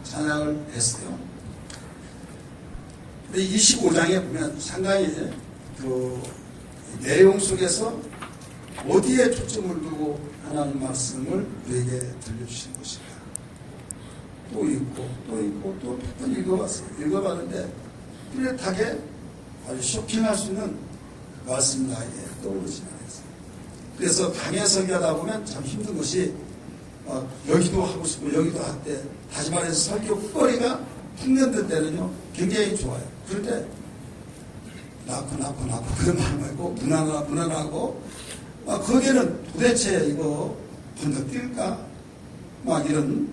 찬양을 했어요. 근데 25장에 보면 상당히 그 내용 속에서 어디에 초점을 두고 하나님 말씀을 우리에게 들려주신 것인가. 또 읽고 또 읽고 또 몇 번 읽어봤어요. 읽어봤는데 뚜렷하게 아주 쇼킹할 수 있는 말씀이 나에게 떠오르지 않았어요. 그래서 강해석이 하다 보면 참 힘든 것이 여기도 하고 싶고 여기도 할 때 다시 말해서 설교 거리가 풍년될 때는요 굉장히 좋아요. 그런데 낳고 그런 말 말고 무난하고 거기에는 도대체 이거 건너뛸까 막 이런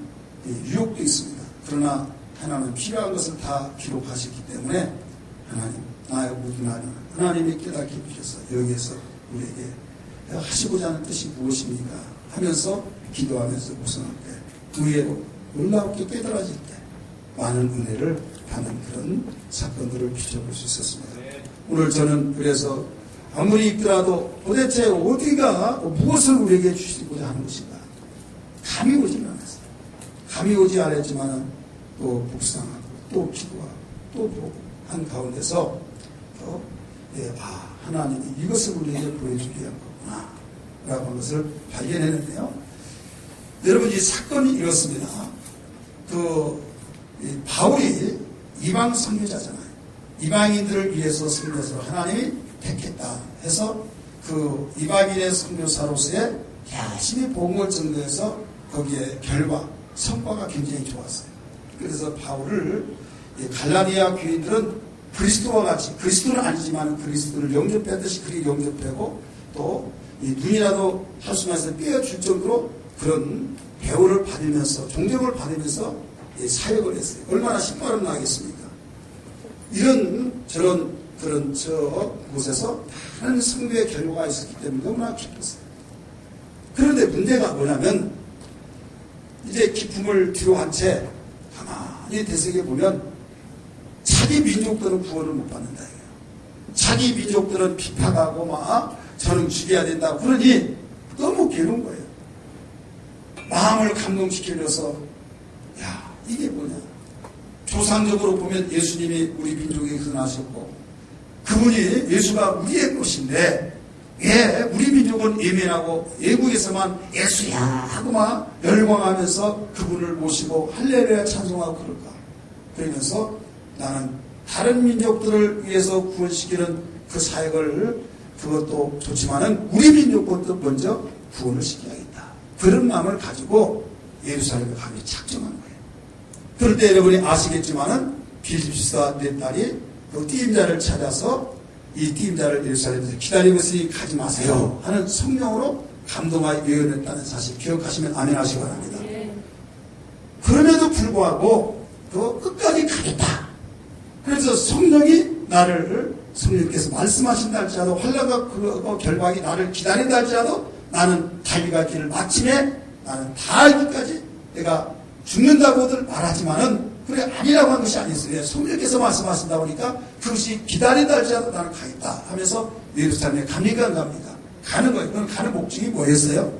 유혹도 있습니다. 그러나 하나님은 필요한 것을 다 기록하셨기 때문에 하나님 나의 모든 하나님이 깨닫게 해주셔서 여기에서 우리에게 하시고자 하는 뜻이 무엇입니까 하면서 기도하면서 묵상할 때 의외로 놀랍게 깨달아질 때 많은 은혜를 받는 그런 사건들을 비춰볼 수 있었습니다. 오늘 저는 그래서 아무리 읽더라도 도대체 어디가 무엇을 우리에게 주시고자 하는 것인가 감이 오지 않았어요. 감이 오지 않았지만 또 묵상하고 또 기도하고 또 보고 한 가운데서 하나님이 이것을 우리에게 보여주기 위한 거구나 라고 하는 것을 발견했는데요. 여러분 이 사건이 이렇습니다. 바울이 이방 선교자잖아요. 이방인들을 위해서 선교사로 하나님이 택했다 해서 그 이방인의 선교사로서의 열심히 복음을 전도해서 거기에 결과 성과가 굉장히 좋았어요. 그래서 바울을 갈라디아 교인들은 그리스도와 같이 그리스도는 아니지만 그리스도를 영접하듯이 그리 영접하고 또 눈이라도 할수면서 꿰어줄 정도로 그런 배우를 받으면서 종접을 받으면서 사역을 했어요. 얼마나 신바람 나겠습니까? 이런 그런 곳에서 많은 성교의 결과가 있었기 때문에 너무나 기뻤어요. 그런데 문제가 뭐냐면 이제 기쁨을 뒤로 한 채 가만히 되새겨 보면 자기 민족들은 구원을 못 받는다. 자기 민족들은 비판하고 막 저는 죽여야 된다. 그러니 너무 괴로운 거예요. 마음을 감동시키면서 이게 뭐냐. 조상적으로 보면 예수님이 우리 민족에 태어나셨고 그분이 예수가 우리의 것인데 왜 우리 민족은 예민하고 외국에서만 예수야 하고 막 열광하면서 그분을 모시고 할렐루야 찬송하고 그럴까. 그러면서 나는 다른 민족들을 위해서 구원시키는 그 사역을 그것도 좋지만은 우리 민족부터 먼저 구원을 시켜야겠다. 그런 마음을 가지고 예루살렘에 가기 작정한 거예요. 그럴 때 여러분이 아시겠지만은 빌립보사 내 딸이 그 띠임자를 찾아서 이 띠임자를 예루살렘에서 기다리고 있으니 가지 마세요 하는 성령으로 감동하여 예언했다는 사실 기억하시면 아멘 하시기 바랍니다. 그럼에도 불구하고 끝까지 가겠다. 그래서 성령께서 말씀하신다 할지라도 환난과 그 결박이 나를 기다린다 할지라도 나는 달려갈 길을 마침에 나는 다 알기까지 내가 죽는다고들 말하지만은 그게 아니라고 한 것이 아니었어요. 성령께서 말씀하신다 보니까 그것이 기다린다 할지라도 나는 가겠다 하면서 예루살렘에 갑니까 안 갑니까? 가는 거예요. 그건 가는 목적이 뭐였어요?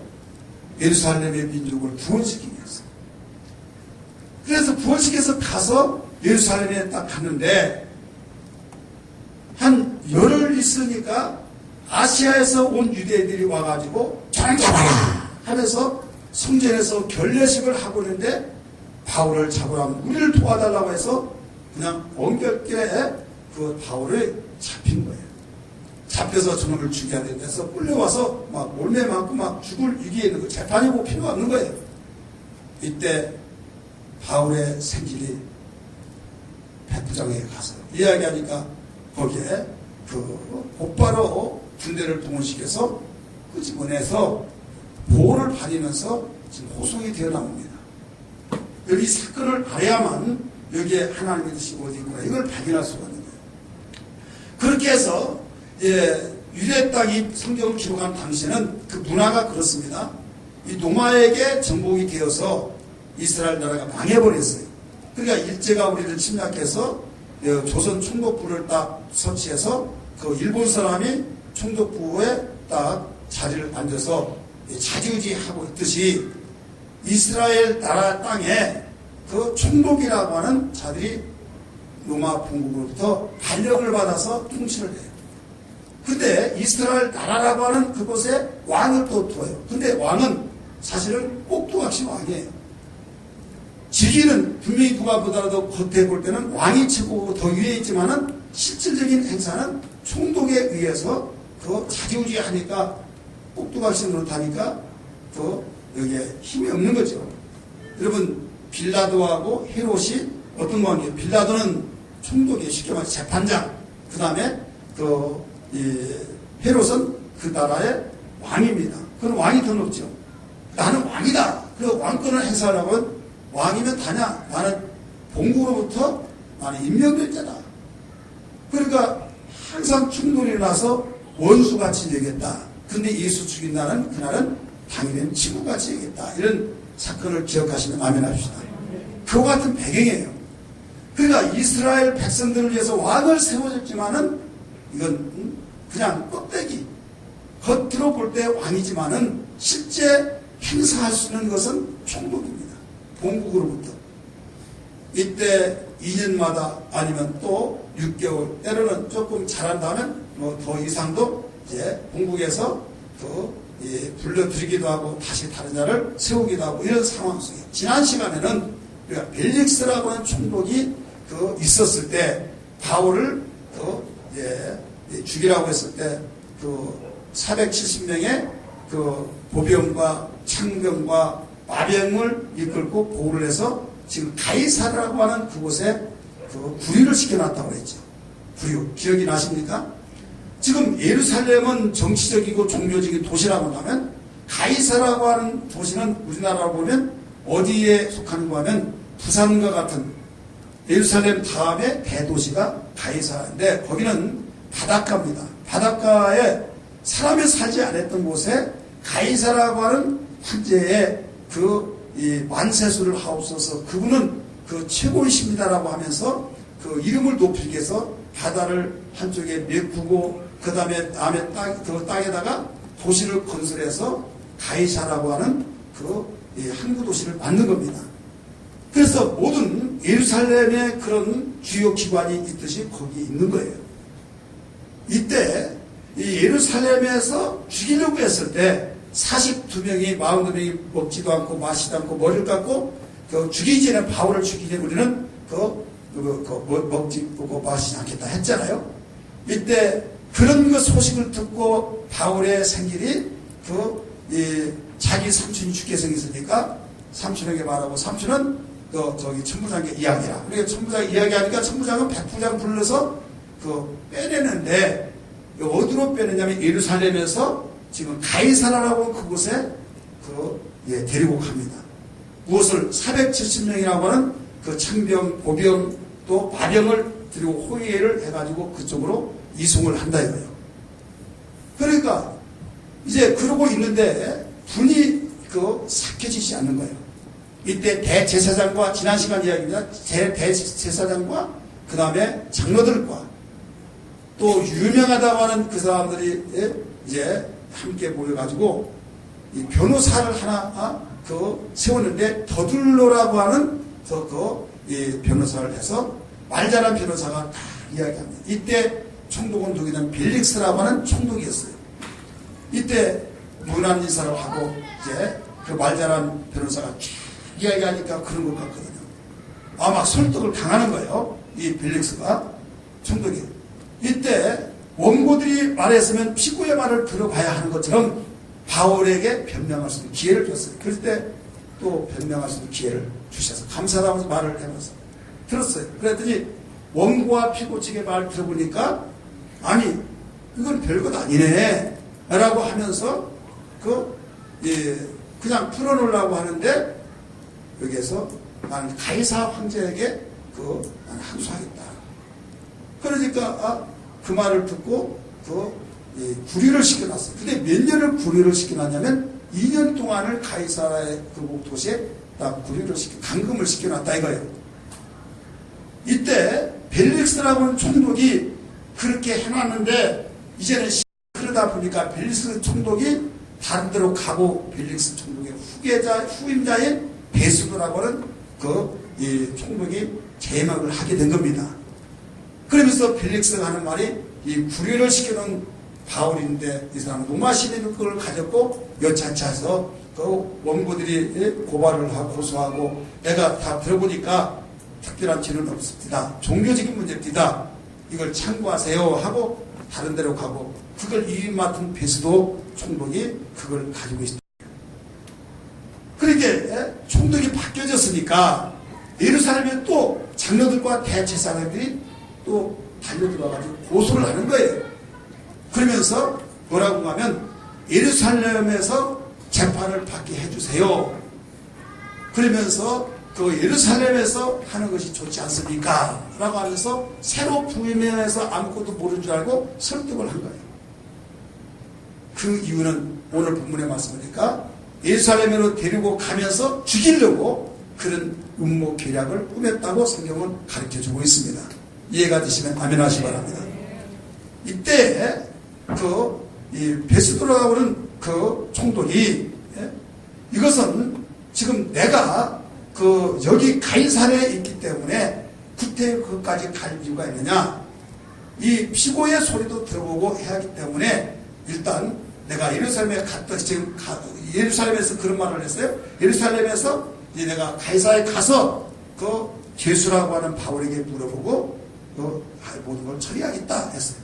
예루살렘의 민족을 구원시키기 위해서. 그래서 구원시켜서 가서 예루살렘에 딱 갔는데 한 열흘 있으니까 아시아에서 온 유대인들이 와가지고 저를 잡아라 하면서 성전에서 결례식을 하고 있는데 바울을 잡으라면 우리를 도와달라고 해서 그냥 엉겹게 그 바울을 잡힌 거예요. 잡혀서 저놈을 죽여야 된다해서 끌려와서 막 몰매 맞고 막 죽을 위기에 있는 거 재판이 뭐 필요 없는 거예요. 이때 바울의 생길이 백부장에게 가서 이야기하니까 거기에 곧바로 군대를 동원시켜서 끄집어내서 보호를 받으면서 지금 호송이 되어 나옵니다. 여기 사건을 알아야만 여기에 하나님의 뜻이 어디 있구나 이걸 발견할 수가 있는 거예요. 그렇게 해서 유대 땅이 성경을 기록한 당시에는 그 문화가 그렇습니다. 이 노마에게 정복이 되어서 이스라엘 나라가 망해버렸어요. 그러니까 일제가 우리를 침략해서 조선 총독부를 딱 설치해서 그 일본 사람이 총독부에 딱 자리를 앉아서 자지우지하고 있듯이 이스라엘 나라 땅에 그 총독이라고 하는 자들이 로마 본국으로부터 발령을 받아서 통치를 해요. 근데 이스라엘 나라라고 하는 그곳에 왕을 또 두어요. 근데 왕은 사실은 꼭두각시 왕이에요. 직위는 분명히 누가 보더라도 겉에 볼 때는 왕이 최고고 더 위에 있지만은 실질적인 행사는 총독에 의해서 그 자지우지하니까 꼭두각시 노릇하니까 그 여기에 힘이 없는 거죠. 여러분 빌라도하고 헤롯이 어떤 관계예요? 빌라도는 총독이 쉽게 말해 재판장. 그 다음에 헤롯은 그 나라의 왕입니다. 그럼 왕이 더 높죠. 나는 왕이다. 그래서 왕권을 행사하려면 왕이면 다냐? 나는 본국으로부터 나는 임명된 자다. 그러니까 항상 충돌이 나서 원수같이 여겼다. 근데 예수 죽인 날은 그날은 당일엔 지구같이 여겼다. 이런 사건을 기억하시면 아멘 합시다. 그와 같은 배경이에요. 그러니까 이스라엘 백성들을 위해서 왕을 세워줬지만은 이건 그냥 껍데기. 겉으로 볼 때 왕이지만은 실제 행사할 수 있는 것은 총독입니다. 본국으로부터. 이때 2년마다 아니면 또 6개월, 때로는 조금 잘한다면 뭐 더 이상도 이제 본국에서 불러들이기도 하고 다시 다른 자를 세우기도 하고 이런 상황 속에 지난 시간에는 우리가 벨릭스라고 하는 총독이 있었을 때 바울을 죽이라고 했을 때 470명의 보병과 창병과 마병을 이끌고 보호를 해서 지금 가이사르라고 하는 그곳에 구류를 시켜놨다고 그랬죠. 구류 기억이 나십니까? 지금 예루살렘은 정치적이고 종교적인 도시라고 하면 가이사라고 하는 도시는 우리나라로 보면 어디에 속하는가 하면 부산과 같은 예루살렘 다음에 대도시가 가이사라인데 거기는 바닷가입니다. 바닷가에 사람이 살지 않았던 곳에 가이사라고 하는 황제의 이 만세수를 하옵소서 그분은 최고이십니다라고 하면서 이름을 높이기 위해서 바다를 한쪽에 메꾸고 그 다음에 땅에다가 도시를 건설해서 가이사라고 하는 항구 도시를 만든 겁니다. 그래서 모든 예루살렘의 그런 주요 기관이 있듯이 거기 있는 거예요. 이때 이 예루살렘에서 죽이려고 했을 때 42명이 42명이 먹지도 않고 마시지도 않고 머리를 깎고 죽이기 전에 바울을 죽이기 전에 우리는 먹지고 마시지 않겠다 했잖아요. 이때 그런 소식을 듣고 바울의 생길이 자기 삼촌이 죽게 생겼으니까 삼촌에게 말하고 삼촌은 저기 천부장에게 이야기해라. 그러니까 천부장이 이야기하니까 천부장은 백부장 불러서 빼내는데 어디로 빼내냐면 예루살렘에서 지금 가이사라라고 그곳에 데리고 갑니다. 무엇을 470명이라고 하는 창병, 보병 또 마병을 들이고 호위를 해가지고 그쪽으로 이송을 한다 이거예요. 그러니까 이제 그러고 있는데 분이 삭혀지지 않는 거예요. 이때 대제사장과 지난 시간 이야기입니다. 대제사장과 그 다음에 장로들과 또 유명하다고 하는 그 사람들이 이제 함께 모여가지고 이 변호사를 하나 세웠는데 더둘로라고 하는 이 변호사를 해서 말잘한 변호사가 다 이야기합니다. 이때 총독은 누구냐면 벨릭스라고 하는 총독이었어요. 이때 무난 인사를 하고 이제 그 말잘한 변호사가 쫙 이야기하니까 그런 것 같거든요. 막 설득을 당하는 거예요. 이 벨릭스가 총독이. 이때 원고들이 말했으면 피고의 말을 들어봐야 하는 것처럼 바울에게 변명할 수 있는 기회를 줬어요. 그럴 때 또 변명할 수 있는 기회를 주셔서 감사하다면서 말을 해면서 들었어요. 그랬더니 원고와 피고 측의 말을 들어보니까 아니 이건 별것 아니네 라고 하면서 그냥 풀어놓으려고 하는데 여기에서 나는 가이사 황제에게 나는 항소하겠다. 그러니까 그 말을 듣고 구류를 시켜놨어요. 근데 몇 년을 구류를 시켜놨냐면 2년 동안을 가이사라의 그 도시에 구류를 감금을 시켜놨다 이거예요. 이때 벨릭스라고 하는 총독이 그렇게 해놨는데 이제는 그러다 보니까 벨릭스 총독이 다른 데로 가고 벨릭스 총독의 후임자인 베스도라고 하는 이 총독이 개막을 하게 된 겁니다. 그러면서 펠릭스가 하는 말이 이 구류를 시켜놓은 바울인데 이 사람은 로마 시민은 그걸 가졌고 여차차해서 그 원고들이 고발을 하고 고소하고 내가 다 들어보니까 특별한 죄는 없습니다. 종교적인 문제입니다. 이걸 참고하세요 하고 다른 데로 가고 그걸 이임 맡은 베스도 총독이 그걸 가지고 있습니다. 그러니까 총독이 바뀌어졌으니까 예루살렘에 또 장로들과 대제사장들이 또 달려들어가지고 고소를 하는 거예요. 그러면서 뭐라고 하면 예루살렘에서 재판을 받게 해주세요. 그러면서 그 예루살렘에서 하는 것이 좋지 않습니까? 라고 하면서 새로 부임해서 아무것도 모르는 줄 알고 설득을 한 거예요. 그 이유는 오늘 본문에 말씀하니까 예루살렘으로 데리고 가면서 죽이려고 그런 음모 계략을 꾸몄다고 성경은 가르쳐주고 있습니다. 이해가 되시면 아멘 하시기 바랍니다. 이때 이 베스도라고 하는 그 총독이 이것은 지금 내가 여기 가이사랴에 있기 때문에 구태여까지 갈 이유가 있느냐, 이 피고의 소리도 들어보고 해야 하기 때문에 일단 내가 예루살렘에 갔다 지금 예루살렘에서 그런 말을 했어요. 예루살렘에서 이제 내가 가이사랴에 가서 그 죄수라고 하는 바울에게 물어보고 모든 걸 처리하겠다 했어요.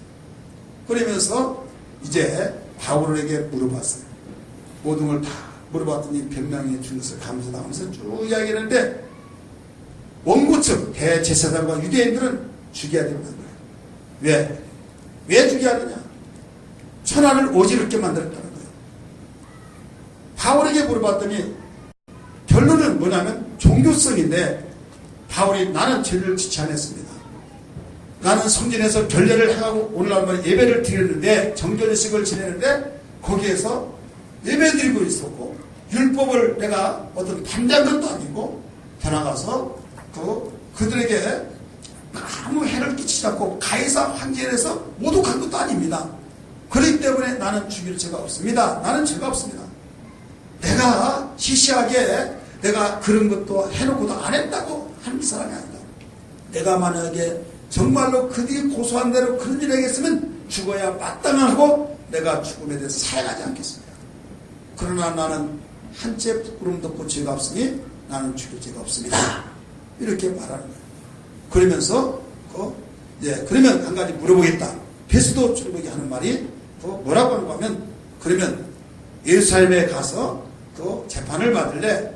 그러면서 이제 바울에게 물어봤어요. 모든 걸 다 물어봤더니 변명해 준 것을 감사하면서 쭉 이야기했는데 원고 측 대제사장과 유대인들은 죽여야 된다는 거예요. 왜 죽여야 되냐? 천하를 어지럽게 만들었다는 거예요. 바울에게 물어봤더니 결론은 뭐냐면 종교성인데 바울이 나는 죄를 지지 않았습니다. 나는 성전에서 결례를 행하고 오늘날 예배를 드렸는데 정결식을 지내는데 거기에서 예배 드리고 있었고 율법을 내가 어떤 반대한 것도 아니고 더 나가서 그들에게 아무 해를 끼치지 않고 가이사 황제에서 모독한 것도 아닙니다. 그렇기 때문에 나는 죽일 죄가 없습니다. 나는 죄가 없습니다. 내가 시시하게 내가 그런 것도 해놓고도 안 했다고 하는 사람이 아니다. 내가 만약에 정말로 그들이 고소한 대로 그런 일을 하겠으면 죽어야 마땅하고 내가 죽음에 대해서 사양하지 않겠습니다. 그러나 나는 한채 부끄럼도 없고 죄가 없으니 나는 죽일 죄가 없습니다. 이렇게 말하는 거예요. 그러면서 그러면 한 가지 물어보겠다. 베스도 총독이 하는 말이 뭐라고 하는가 하면 그러면 예루살렘에 가서 재판을 받을래?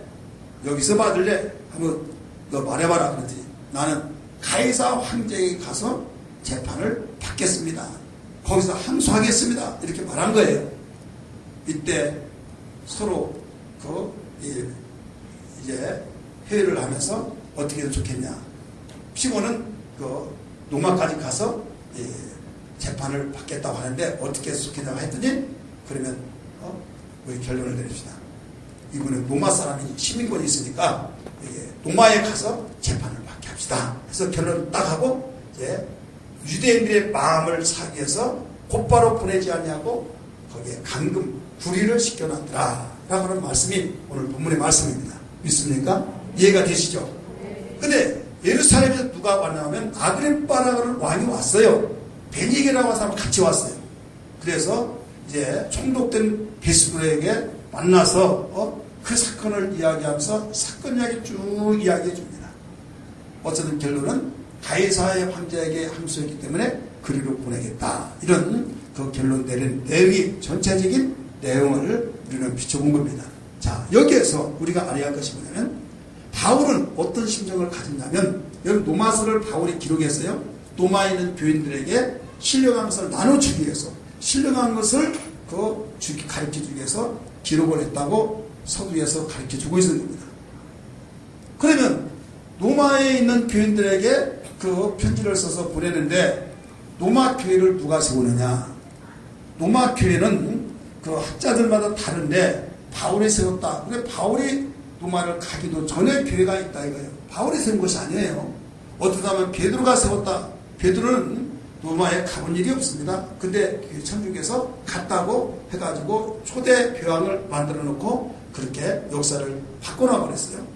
여기서 받을래? 한번 너 말해봐라. 그랬더니 나는 가이사 황제에게 가서 재판을 받겠습니다. 거기서 항소하겠습니다. 이렇게 말한 거예요. 이때 서로 이제 회의를 하면서 어떻게 해도 좋겠냐. 피고는 로마까지 가서 재판을 받겠다고 하는데 어떻게 해서 좋겠냐고 했더니 그러면 우리 결론을 내립시다. 이분은 로마 사람이 시민권이 있으니까 로마에 가서 재판을 받게 합시다. 그래서 결론을 딱 하고 이제 유대인들의 마음을 사기 위해서 곧바로 보내지 않냐고 거기에 감금 구리를 시켜놨더라 라고 하는 말씀이 오늘 본문의 말씀입니다. 믿습니까? 이해가 되시죠? 근데 예루살렘에서 누가 왔냐면 아그리빠라는 왕이 왔어요. 베니게라고 하는 사람 같이 왔어요. 그래서 이제 총독된 베스도에게 만나서 그 사건을 이야기하면서 사건 이야기 쭉 이야기해 줍니다. 어쨌든 결론은 가이사의 황제에게 함수했기 때문에 그리로 보내겠다. 이런 그 결론 내린 내용이 전체적인 내용을 우리는 비춰본 겁니다. 자, 여기에서 우리가 알아야 할 것이 뭐냐면 바울은 어떤 심정을 가졌냐면 여기 노마서를 바울이 기록했어요. 노마에 있는 교인들에게 신령한 것을 나눠주기 위해서 신령한 것을 가르쳐주기 위해서 기록을 했다고 서두에서 가르쳐주고 있는 겁니다. 그러면 노마에 있는 교인들에게 그 편지를 써서 보내는데 노마 교회를 누가 세우느냐? 노마 교회는 그 학자들마다 다른데 바울이 세웠다. 근데 바울이 노마를 가기도 전에 교회가 있다 이거예요. 바울이 세운 것이 아니에요. 어떻게 하면 베드로가 세웠다. 베드로는 노마에 가본 일이 없습니다. 근데 천주교에서 갔다고 해가지고 초대 교황을 만들어 놓고 그렇게 역사를 바꿔놔 버렸어요.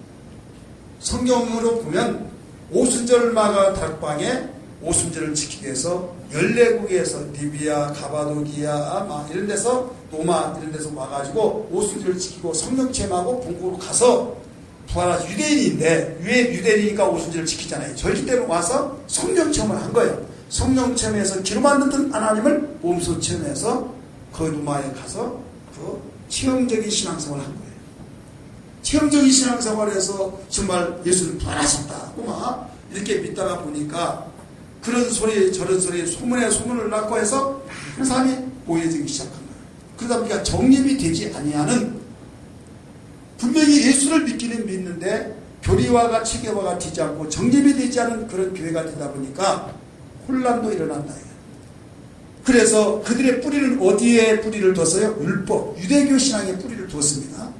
성경으로 보면 오순절 마가 다락방에 오순절을 지키기 위해서 14국에서 리비아, 가바도기아 이런 데서 로마 이런 데서 와가지고 오순절을 지키고 성령 체험하고 본국으로 가서 부활한 유대인인데 유대인이니까 오순절을 지키잖아요. 절기 때문에 와서 성령 체험을 한 거예요. 성령 체험에서 기름 만드는 하나님을 몸소 체험해서 그 로마에 가서 그 체험적인 신앙생활을 한 거예요. 체험적인 신앙생활에서 정말 예수를 부활하셨다고 막 이렇게 믿다가 보니까 그런 소리 저런 소리 소문에 소문을 낳고 해서 많은 사람이 모여지기 시작한 거예요. 그러다 보니까 정립이 되지 아니하는, 분명히 예수를 믿기는 믿는데 교리화가 체계화가 되지 않고 정립이 되지 않은 그런 교회가 되다 보니까 혼란도 일어난다. 그래서 그들의 뿌리는 어디에 뿌리를 뒀어요? 율법, 유대교 신앙에 뿌리를 두었습니다.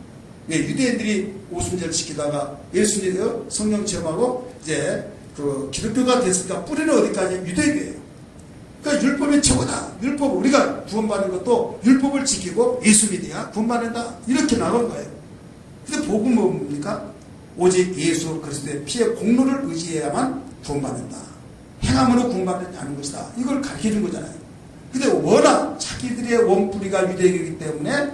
유대인들이 오순절 지키다가 예수님 성령 체험하고 이제 그 기독교가 됐으니까 뿌리는 어디까지? 유대교예요. 그러니까 율법이 최고다. 율법, 우리가 구원받는 것도 율법을 지키고 예수 믿어야 구원받는다. 이렇게 나온 거예요. 근데 복음은 뭡니까? 오직 예수 그리스도의 피의 공로를 의지해야만 구원받는다. 행함으로 구원받지 않는 것이다. 이걸 가르치는 거잖아요. 근데 워낙 자기들의 원뿌리가 유대교이기 때문에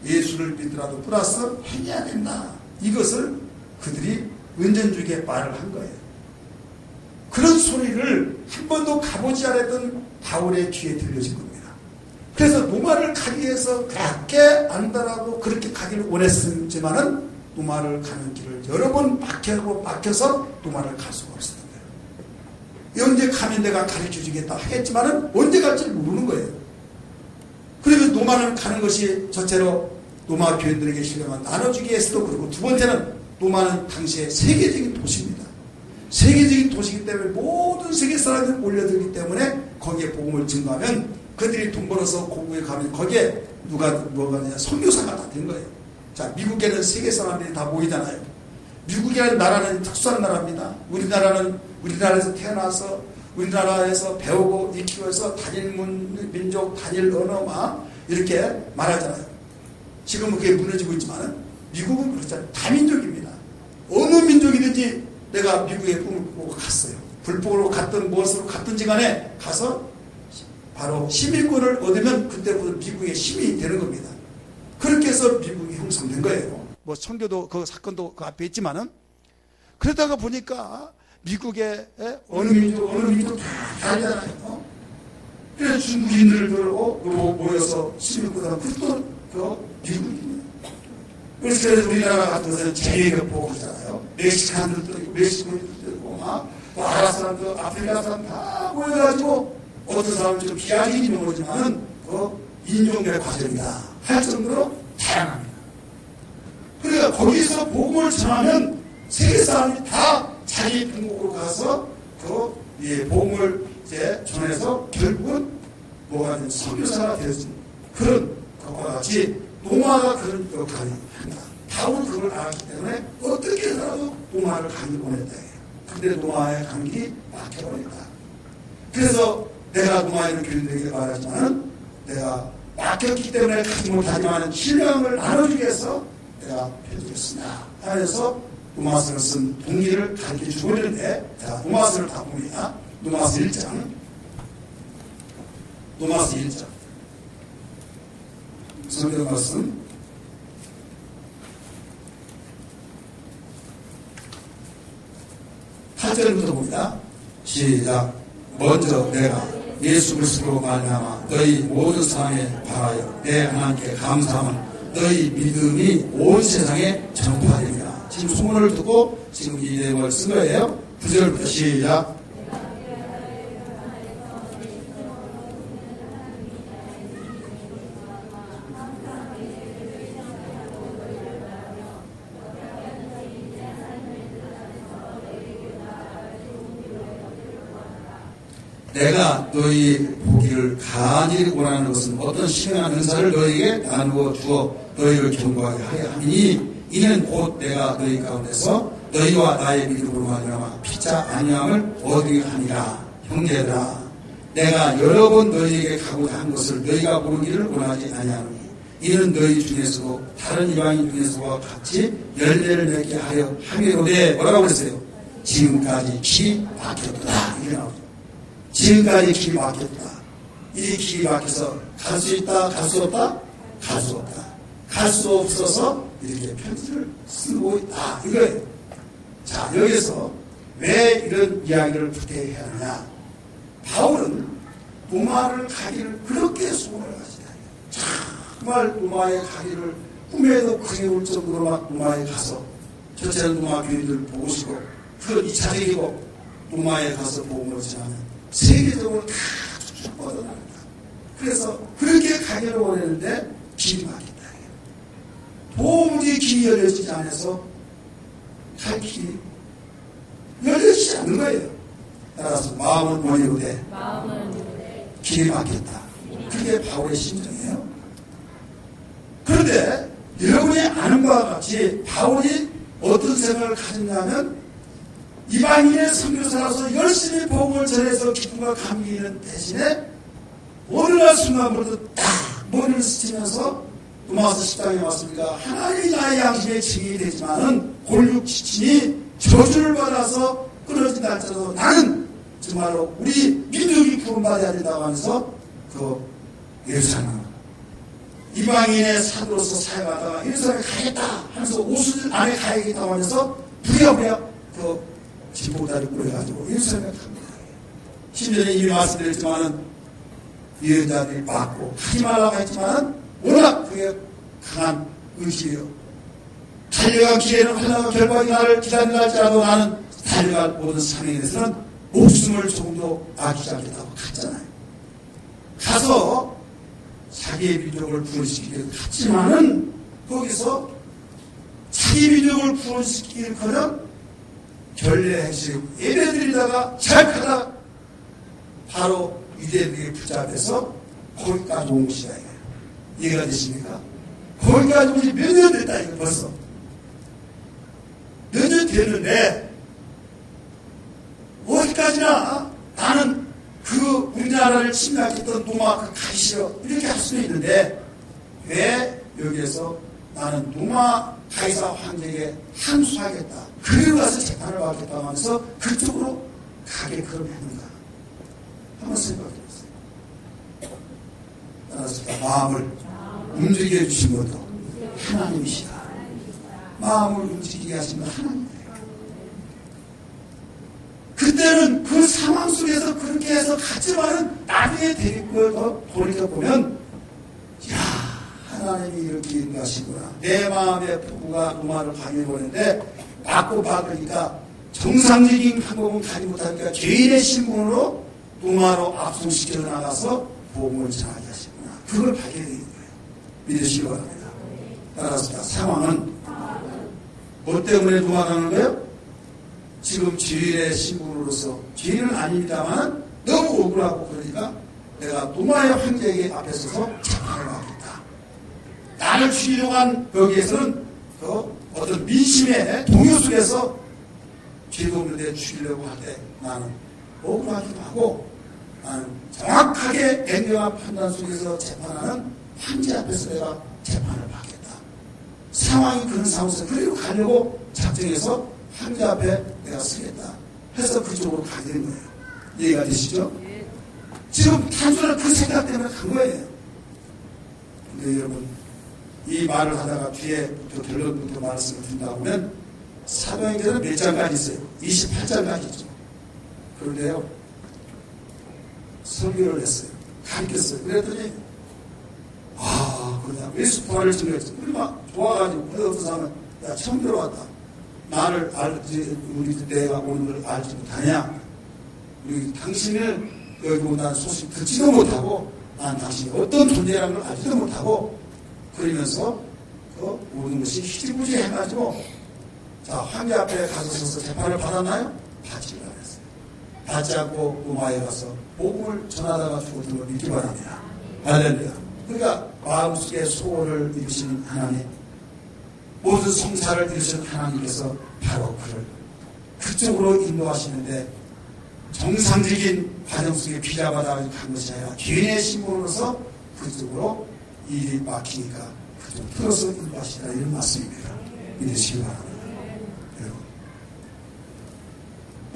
예수를 믿더라도 플러스 행해야 된다. 이것을 그들이 은전주의에 말을 한 거예요. 그런 소리를 한 번도 가보지 않았던 바울의 귀에 들려진 겁니다. 그래서 로마를 가기 위해서 그렇게 안다라고 그렇게 가기를 원했지만은 로마를 가는 길을 여러 번 막혀서 로마를 갈 수가 없었던 거예요. 언제 가면 내가 가르쳐 주겠다 하겠지만은 언제 갈지 모르는 거예요. 그러면 로마를 가는 것이 첫째로 로마 교인들에게 신령한 나눠주기 위해서도 그렇고, 두 번째는 로마는 당시에 세계적인 도시입니다. 세계적인 도시이기 때문에 모든 세계 사람들이 몰려들기 때문에 거기에 복음을 증거하면 그들이 돈 벌어서 고국에 가면 거기에 뭐가 되냐, 선교사가 다 된 거예요. 자, 미국에는 세계 사람들이 다 모이잖아요. 미국이라는 나라는 특수한 나라입니다. 우리나라에서 태어나서 우리나라에서 배우고 익히고 해서 단일 민족, 단일 언어 이렇게 말하잖아요. 지금은 그게 무너지고 있지만 미국은 그렇잖아요. 다민족입니다. 어느 민족이든지 내가 미국에 꿈을 꾸고 갔어요. 불법으로 갔든 무엇으로 갔든지 간에 가서 바로 시민권을 얻으면 그때부터 미국의 시민이 되는 겁니다. 그렇게 해서 미국이 형성된 거예요. 뭐 선교도 그 사건도 그 앞에 있지만은, 그러다가 보니까 미국의 어느 민족 다 다르잖아요. 그래서 중국인들을 들고 모여서 시민권을 그것도 미국이에요. 그래서 우리나라 같은 데서 제외교포 하잖아요. 멕시칸들도 있고, 멕시코인들도 있고, 아랍 사람들, 아프리카 사람 다 모여가지고, 어떤 사람은 좀 비하적인 용어지만은, 인종의 과정이다 할 정도로 다양합니다. 그러니까 거기서 복음을 전하면 세계 사람이 다 자기 본국으로 가서 복음을 이제 전해서 결국은 뭐가 되는 선교사가 되어진 그런 것과 같이 로마가 그런 역할을 한다. 바울은 그걸 알았기 때문에 어떻게 해서라도 로마를 가기 원했다. 근데 로마의 가는 길이 막혀버렸다. 그래서 내가 로마에 있는 교인들에게 말하지만 내가 막혔기 때문에 가지 못하지만 신령을 나눠주기 위해서 내가 해주겠습니다. 하면서 로마서를 쓴 동기를 가르쳐 주고 있는데, 자, 로마서를 다 봅니다. 로마서 1장. 로마서 1장. 성경 말씀. 8절부터 봅니다. 시작. 먼저 내가 예수 그리스도로 말미암아 너희 모든 사람에 바라여 내 하나님께 감사함은 너희 믿음이 온 세상에 전파됩니다. 지금 소문을 두고 지금 이 내용을 쓴 거예요. 9절부터 시작. 내가 너희 보기를 간절히 원하는 것은 어떤 신령한 은사를 너희에게 나누어 주어 너희를 경고하게 하여 하니, 이는 곧 내가 너희 가운데서 너희와 나의 믿음으로 말미암아 피차 안녕함을 얻게 하니라. 형제들아, 내가 여러 번 너희에게 가고자 한 것을 너희가 모르기를 원하지 아니하노니, 이는 너희 중에서도 다른 이방인 중에서와 같이 열매를 맺게 하려 함이로되 뭐라고 그랬어요? 지금까지 길이 막혔다. 이게 나오죠. 지금까지 길이 막혔다. 이 길이 막혀서 갈 수 있다, 갈 수 없다? 갈 수 없다. 갈 수 없어서 이렇게 편지를 쓰고 있다. 이거예요. 자, 여기서 왜 이런 이야기를 부탁해야 하느냐? 바울은 로마를 가기를 그렇게 소원을 가지다. 정말 로마에 가기를 꿈에도 그리울 정도로 막 로마에 가서 첫째는 로마 교인들 보고 싶고, 그건 2차적이고 로마에 가서 복음을 전하면 세계적으로 다 쭉쭉 뻗어나간다. 그래서 그렇게 가기를 원했는데 길이 막힌다. 도무지 길이 열려지지 않아서 갈 길이 열려지지 않는 거예요. 따라서 마음은 원이로되 길이 막혔다. 그게 바울의 심정이에요. 그런데 여러분이 아는 바와 같이 바울이 어떤 생각을 가졌냐면, 이방인의 선교사라서 열심히 복음을 전해서 기쁨과 감기는 대신에 어느 날 순간부터 딱 머리를 스치면서 로마서 10장에 왔습니다. 하나님이 나의 양심의 증인이 되지만은 골육 지친이 저주를 받아서 끊어진다 할지라도 나는 정말로 우리 민족이 구원받아야 된다고 하면서 그 예루살렘 이방인의 사도로서 사역하다가 예루살렘에 가겠다 하면서 옷을 안에 가야겠다고 하면서 부랴부랴 그 진보다리 꾸려가지고 예루살렘에 갑니다. 심지어 이미 말씀드렸지만은 예언자들이 막고 하지 말라고 했지만은 워낙 그게 강한 의지예요. 달려간 기회는 하나가 결박이 나를 기다린다 할지라도 나는 달려갈 모든 사명에 대해서는 목숨을 조금도 아끼지 않겠다고 갔잖아요. 가서 자기의 민족을 구원시키기를 갔지만은 거기서 자기 민족을 구원시키기는커녕 결례 행실 예배드리다가 잘하다 바로 유대인에게 붙잡혀서 거기까지 온 것이다. 이해가 되십니까? 거기까지 온 지 몇 년 됐다 이거 벌써. 몇 년 됐는데 어디까지나 나는 그 우리나라를 침략했던 로마 그 가기 싫어 이렇게 할 수도 있는데, 왜 여기에서 나는 로마 가이사 황제에게 항소하겠다, 그리고 가서 재판을 받겠다고 하면서 그쪽으로 가게끔 했는가 한번 생각해 보세요. 따라서 마음을 움직여 주신 것도 하나님이시다. 마음을 움직이게 하신 건 하나님이에요. 그때는 그 상황 속에서 그렇게 해서 갔지만은 나중에 데리고 돌이켜보면, 야, 하나님이 이렇게 인도하시구나. 내 마음의 포부가 로마를 가게 보는데 받고 받으니까 정상적인 방법은 가지 못하니까 죄인의 신분으로 로마로 압송시켜 나가서 복음을 전하게 하시구나. 그걸 받게 되는 거예요. 믿으시기 바랍니다. 따라서 상황은 뭐 때문에 로마 가는 거예요? 지금 죄인의 신분으로서, 죄인은 아닙니다만 너무 억울하고 그러니까 내가 로마의 황제에게 앞에 서서 재판을 받겠다. 나를 죽이려고 한 거기에서는 그 어떤 민심의 동요 속에서 죄도 없는데 죽이려고 할 때 나는 억울하기도 하고, 나는 정확하게 냉정한 판단 속에서 재판하는 황제 앞에서 내가 재판을 받겠다. 상황이 그런 상황에서 그리로 가려고 작정해서 황제 앞에 내가 서겠다 해서 그쪽으로 가게 된 거예요. 이해가 되시죠? 지금 단순한 그 생각 때문에 간 거예요. 근데 여러분, 이 말을 하다가 뒤에부터 결론부터 말씀을 드린다 보면 사도행전은 몇 장까지 있어요? 28장까지 있죠. 그런데요, 설교를 했어요. 가르쳤어요. 그랬더니 그냥 예수 부활을 증거했어. 우리 막 좋아가지고, 그래 어떤 사람은 야, 처음 들어왔다. 나를 알지, 우리 내가 오는 걸 알지 못하냐? 우리 당신을 여기 온다는 소식 듣지도 못하고, 난 당신이 어떤 존재라는 걸 알지도 못하고, 그러면서 그 모든 것이 희지부지 해가지고, 자, 황제 앞에 가서 서서 재판을 받았나요? 받지 않았어요. 받지 않고 로마에 가서 복음을 전하다가 죽었던 걸 믿기 바랍니다. 할렐루야. 그러니까 마음속에 소원을 이루시는 하나님, 모든 성사를 이루시는 하나님께서 바로 그를 그쪽으로 인도하시는데, 정상적인 과정 속에 비자받아 간 것이 아니라 개인의 신분으로서 그쪽으로 일이 막히니까 그좀 풀어서 인도하시라 이런 말씀입니다. 믿으시기 바랍니다.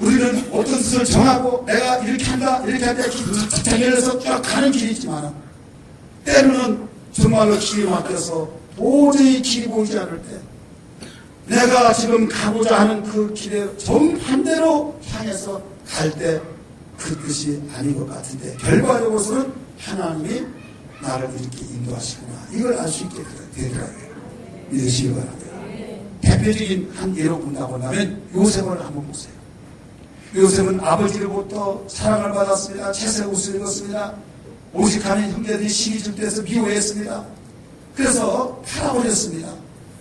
우리는 어떤 뜻을 정하고 내가 이렇게 한다 이렇게 한다 자기에서 쫙 가는 길이 있지만 때로는 정말로 길이 막혀서 도저히 길이 보이지 않을 때 내가 지금 가고자 하는 그 길에 정반대로 향해서 갈 때 그 뜻이 아닌 것 같은데 결과적으로는 하나님이 나를 이렇게 인도하시구나 이걸 알 수 있게 되더라고요. 믿으시기 바랍니다. 대표적인 한 예로 본다고 한다면 요셉을 한번 보세요. 요셉은 아버지로부터 사랑을 받았습니다. 채색 옷을 입었습니다. 오직하는 형제들이 시기 줄 때에서 미워했습니다. 그래서 팔아버렸습니다.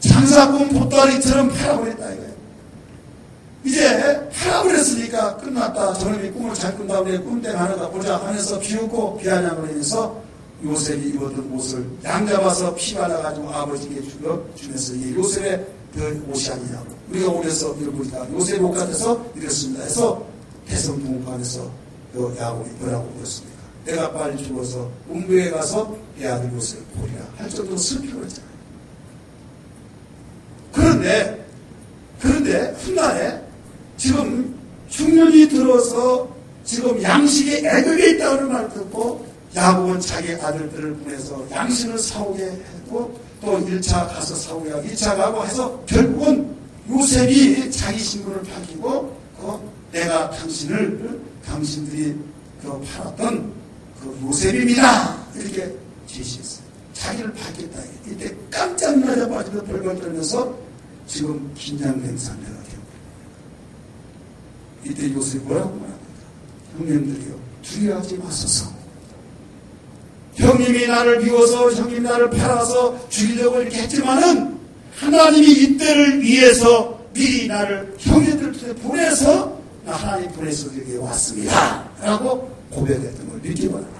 장사꾼 보따리처럼 팔아버렸다 이거예요. 이제 팔아버렸으니까 끝났다. 저놈이 꿈을 잘 꾼다 그래 꿈때 하나가 보자 하면서 비웃고 비아냥을 하면서 요셉이 입었던 옷을 양 잡아서 피 발라가지고 아버지에게 주면서 이게 요셉의 그 옷이 아니냐고. 우리가 오면서 이걸 보니까 요셉 옷 같아서 이랬습니다. 해서 대성통관에서 야곱이 뭐라고 그랬습니까? 내가 빨리 죽어서 음부에 가서 내 아들 요셉을 보리라 할 정도로 슬피고 그랬잖아요. 그런데 훗날에 지금 중년이 들어서 지금 양식에 애굽에 있다는 말을 듣고 야곱은 자기 아들들을 보내서 양식을 사오게 했고 또 1차 가서 사오게 하고 2차 가고 해서 결국은 요셉이 자기 신분을 밝히고 내가 당신들이 팔았던 그 요셉입니다 이렇게 제시했어요. 자기를 밝혔다. 이때 깜짝 놀라가지고 벌벌 떨면서 지금 긴장된 상태가 되고 이때 요셉이 뭐라고 말합니까? 형님들이요 두려워하지 마소서. 형님이 나를 미워서 형님이 나를 팔아서 죽이려고 이렇게 했지만은 하나님이 이때를 위해서 미리 나를 형님들한테 보내서 나 하나님 보내서 여기 왔습니다 라고 고백했던 걸 믿기 바랍니다.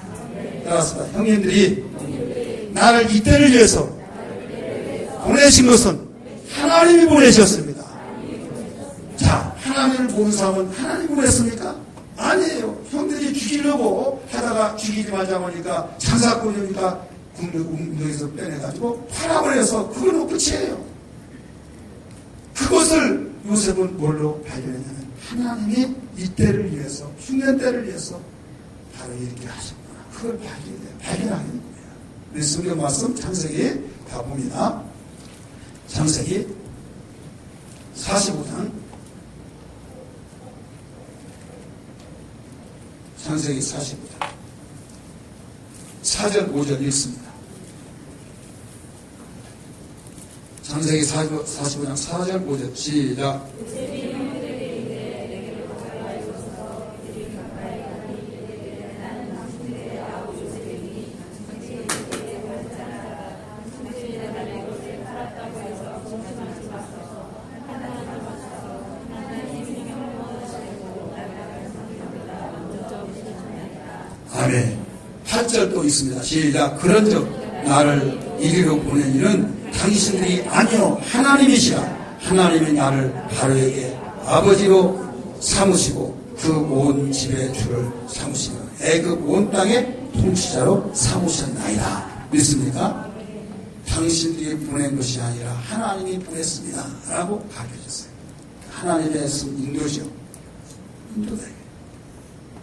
따라서 형님들이 나를 이때를 위해서 보내신 것은 하나님이 보내셨습니다. 자, 하나님을 본 사람은 하나님이 보냈습니까? 아니에요. 형들이 죽이려고 하다가 죽이지 말자고 하니까 장사꾼이니까 운동에서 빼내가지고 팔아버려서 그건 끝이에요. 그것을 요셉은 뭘로 발견했냐면 하나님이 이때를 위해서 흉년 때를 위해서 바로 이렇게 하셨구나. 그걸 발견하게 된 거예요. 우리 성경 말씀 창세기 가봅니다. 창세기 45장 창세기 45장 4절 5절 읽습니다. 창세기 45장 4절 5절 시작. 아멘. 8절 또 있습니다. 시작. 그런즉 나를 이리로 보낸 이는 당신들이 아니요 하나님이시라. 하나님이 나를 바로에게 아버지로 삼으시고 그 온 집의 주를 삼으시며 애굽 온 땅의 통치자로 삼으셨나이다. 믿습니까? 당신들이 보낸 것이 아니라 하나님이 보냈습니다 라고 가르쳐줬어요. 하나님의 인도죠. 인도다.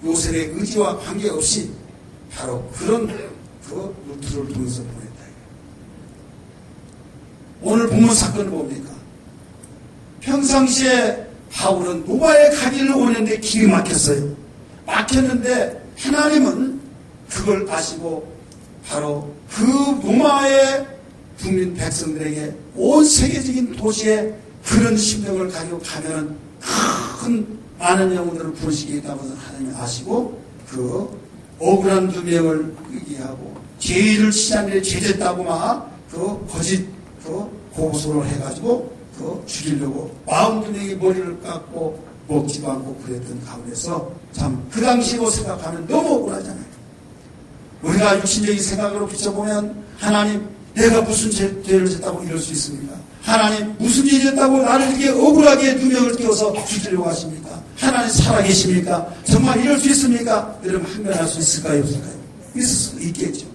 요셉의 의지와 관계없이 바로 그런 그 루트를 통해서 보냈다. 오늘 본문 사건을 봅니까? 평상시에 바울은 노바에 가기를 원했는데 길이 막혔어요. 막혔는데 하나님은 그걸 아시고 바로 그 노마의 국민 백성들에게 온 세계적인 도시에 그런 심령을 가지고 가면은 큰 많은 영혼들을 부르시겠다고 하나님이 아시고 그 억울한 누명을 얘기하고 죄를 시장에 죄졌다고 막 그 거짓 그 고소를 해가지고 그 죽이려고 42명이 머리를 깎고 먹지도 않고 그랬던 가운데서 참 그 당시로 생각하면 너무 억울하잖아요. 우리가 육신적인 생각으로 비춰보면 하나님 내가 무슨 죄를 졌다고 이럴 수 있습니까? 하나님 무슨 일이 있다고 나를 이렇게 억울하게 누명을 띄워서 죽이려고 하십니까? 하나님 살아계십니까? 정말 이럴 수 있습니까? 여러분 항변할 수 있을까요? 없을까요? 있을 수 있겠죠.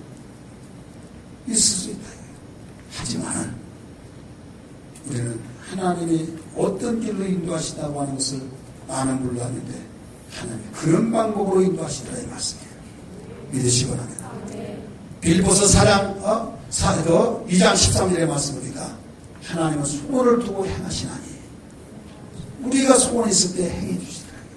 있을 수 하지만은 우리는 하나님이 어떤 길로 인도하시다고 하는 것을 나는 몰랐는데 하나님이 그런 방법으로 인도하시더라 이 말씀이에요. 믿으시기 바랍니다. 빌립보서 2장 13절의 말씀입니다. 하나님은 소원을 두고 행하시나니 우리가 소원이 있을 때 행해 주시더라고요.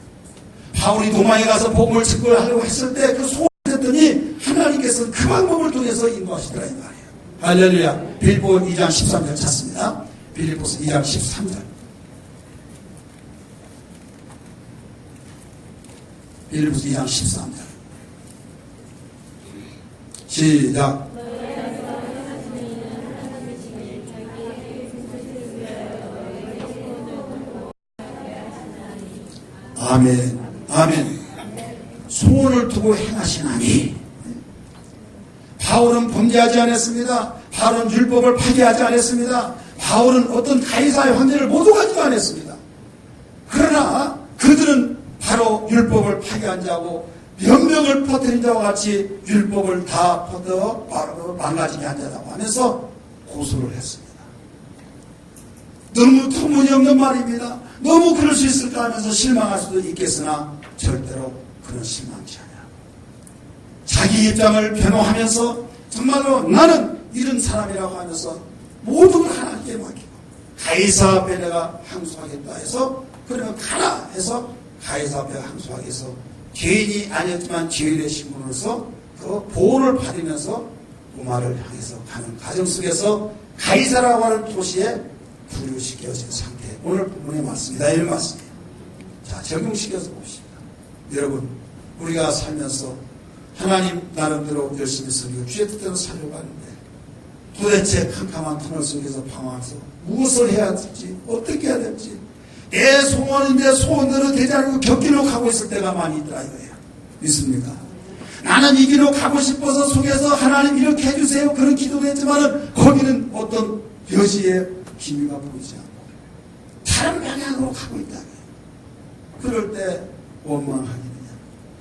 바울이 도망에 가서 복음을 증거하려고 했을 때 그 소원을 했더니 하나님께서 그 방법을 통해서 인도하시더라 이 말이에요. 할렐루야. 빌립보 2장 13절 찾습니다. 빌립보서 2장 13절. 빌립보서 2장 13절. 시작. 아멘. 아멘. 소원을 두고 행하시나니. 바울은 범죄하지 않았습니다. 바울은 율법을 파괴하지 않았습니다. 바울은 어떤 가이사의 황제를 모독하지도 않았습니다. 그러나 그들은 바로 율법을 파괴한 자고 변명을 퍼뜨린 자와 같이 율법을 다 퍼뜨려 망가지게 한 자라고 하면서 고소를 했습니다. 너무 터무니없는 말입니다. 너무 그럴 수 있을까 하면서 실망할 수도 있겠으나 절대로 그런 실망치 않아요. 자기 입장을 변호하면서 정말로 나는 이런 사람이라고 하면서 모든 걸 하나님께 맡기고 가이사 앞에 내가 항소하겠다 해서 그러면 가라 해서 가이사 앞에 항소하기 위해서 죄인이 아니었지만 죄인의 신분으로서 그 보호를 받으면서 로마를 향해서 가는 과정 속에서 가이사라고 하는 도시에 부류시켜진 상태. 오늘 본문의 말씀이다. 이런 말씀이에요. 자, 적용시켜서 봅시다. 여러분, 우리가 살면서 하나님 나름대로 열심히 살고 주의 뜻대로 살려고 하는데 도대체 캄캄한 터널 속에서 방황해서 무엇을 해야 될지 어떻게 해야 될지 내 소원인데 소원대로 되지 않고 곁길로 가고 있을 때가 많이 있더라 이거예요. 믿습니까? 나는 이 길로 가고 싶어서 속에서 하나님 이렇게 해주세요 그런 기도도 했지만은 거기는 어떤 여지의 기미가 보이지 않고 다른 방향으로 가고 있다. 그럴 때 원망하겠느냐?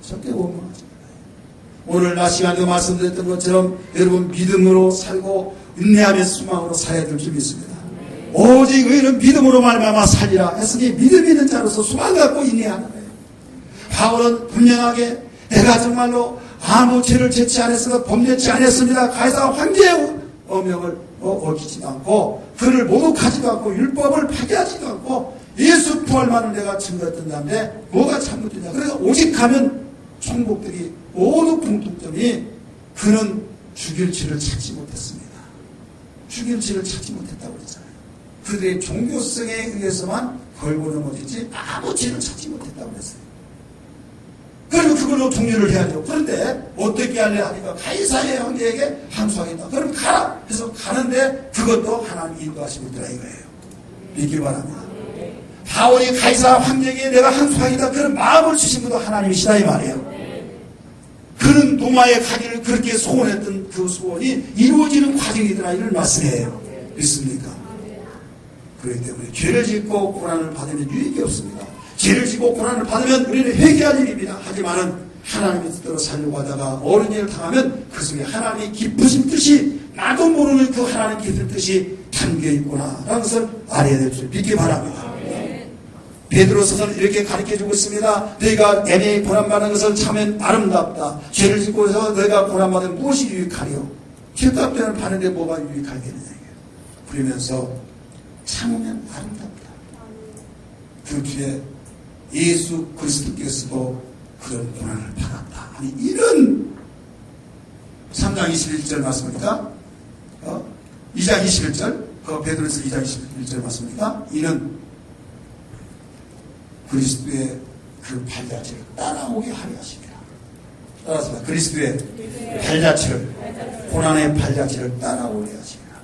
절대 원망하지 말아요. 오늘 낮 시간에도 말씀드렸던 것처럼 여러분 믿음으로 살고 인내하며 수망으로 살아야 될 줄 믿습니다. 오직 의인은 믿음으로 말미암아 살리라 했으니 믿음 있는 자로서 소망 갖고 인내하는 거예요. 바울은 분명하게 내가 정말로 아무 죄를 짓지 않았으며 범죄치 않았습니다. 가이사 황제의 어명을 어기지도 않고 그를 모독하지도 않고 율법을 파괴하지도 않고 예수 부활만을 내가 증거했던 다음에 뭐가 잘못됐냐. 그래서 오직 가면 총복들이 모두 공통점이 그는 죽일 죄를 찾지 못했습니다. 죽일 죄를 찾지 못했다고 그랬잖아요. 그들의 종교성에 의해서만 걸고 넘어지지 아무 죄를 찾지 못했다고 그랬어요. 그러면 그걸로 종료를 해야죠. 그런데 어떻게 할래 하니까 가이사의 황제에게 항소하겠다. 그럼 가라 해서 가는데 그것도 하나님이 인도하시고 있더라 이거예요. 믿기 바랍니다. 바울이 가이사 황제에게 내가 항소하겠다 그런 마음을 주신 것도 하나님이시다 이 말이에요. 그는 로마에 가기를 그렇게 소원했던 그 소원이 이루어지는 과정이더라 이런 말씀이에요. 믿습니까? 그렇기 때문에 죄를 짓고 고난을 받으면 유익이 없습니다. 죄를 짓고 고난을 받으면 우리는 회개할 일입니다. 하지만은 하나님의 뜻대로 살려고 하다가 옳은 일을 당하면 그 속에 하나님의 기쁘신 뜻이 나도 모르는 그 하나님 깊은 뜻이 담겨 있구나라는 것을 알아야 될 줄 믿기 바랍니다. 베드로서는 이렇게 가르쳐주고 있습니다. 너희가 애매히 고난받는 것을 참으면 아름답다. 죄를 짓고 해서 너희가 고난받으면 무엇이 유익하리요? 죄값되는 받는데 뭐가 유익하겠느냐. 그러면서 참으면 아름답다. 그 뒤에 예수 그리스도께서도 그런 고난을 받았다. 아니 이런 3장 21절 말씀입니까? 2장 21절 그 베드로서 2장 21절 말씀입니까? 이는 그리스도의 그 발자취를 따라오게 하려 하십니다. 따라서 그리스도의 발자취를 고난의 발자취를 따라오게 하십니다.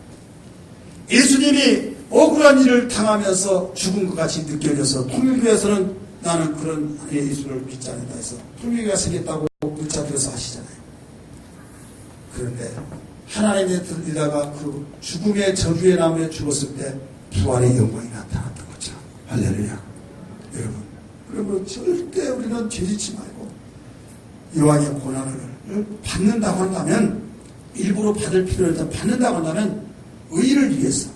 예수님이 억울한 일을 당하면서 죽은 것 같이 느껴져서 통일교에서는 나는 그런 예수를 믿지 않는다 해서 통일교가 생겼다고 물자 들어서 하시잖아요. 그런데 하나님의 들리다가 그 죽음의 저주의 나무에 죽었을 때 부활의 영광이 나타났던 거죠. 할렐루야. 여러분, 그러면 절대 우리는 죄짓지 말고 이왕의 고난을 받는다고 한다면 일부러 받을 필요를 받는다고 한다면 의를 위해서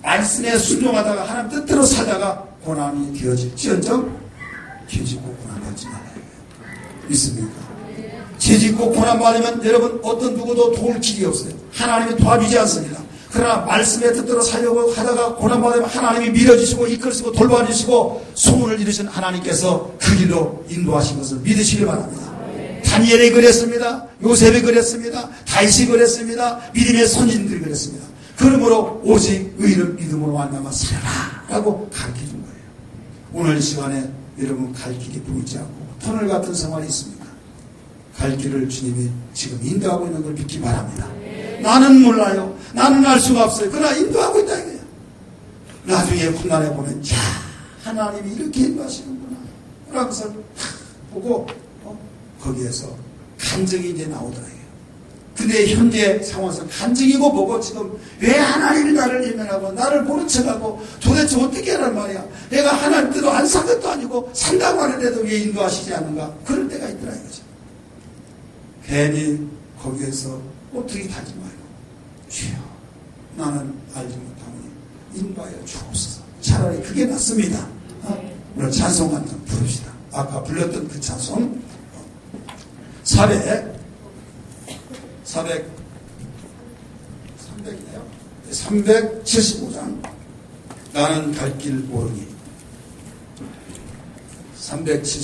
말씀에 순종하다가 하나님 뜻대로 살다가 고난이 되어질지언정 죄짓고 고난받지 말아요. 믿습니까? 죄짓고 고난받으면 여러분 어떤 누구도 도울 길이 없어요. 하나님이 도와주지 않습니다. 그러나 말씀의 뜻대로 살려고 하다가 고난받으면 하나님이 밀어주시고 이끌으시고 돌봐주시고 소문을 이루신 하나님께서 그 길로 인도하신 것을 믿으시기 바랍니다. 다니엘이 그랬습니다. 요셉이 그랬습니다. 다윗이 그랬습니다. 믿음의 선진들이 그랬습니다. 그러므로 오직 의를 믿음으로 만나면 살아라 라고 가르쳐준 거예요. 오늘 이 시간에 여러분 갈 길이 보이지 않고 터널 같은 생활이 있습니다. 갈 길을 주님이 지금 인도하고 있는 걸 믿기 바랍니다. 나는 몰라요. 나는 알 수가 없어요. 그러나 인도하고 있다 이거예요. 나중에 훗날에 보면 야 하나님이 이렇게 인도하시는구나 라는 것을 보고 거기에서 감정이 이제 나오더라고요. 근데 현재 상황에서 감정이고 뭐고 지금 왜 하나님이 나를 예면하고 나를 모른 척하고 도대체 어떻게 하란 말이야. 내가 하나님 뜻도 안 산 것도 아니고 산다고 하는데도 왜 인도하시지 않는가. 그럴 때가 있더라 이거죠. 괜히 거기에서 꼬투리 타지 말고 주여 나는 알지 못하니 인도하여 주옵소서. 차라리 그게 낫습니다. 오늘 찬송 한 장 부릅시다. 아까 불렀던 그 찬송 375장 나는 갈 길 모르니 370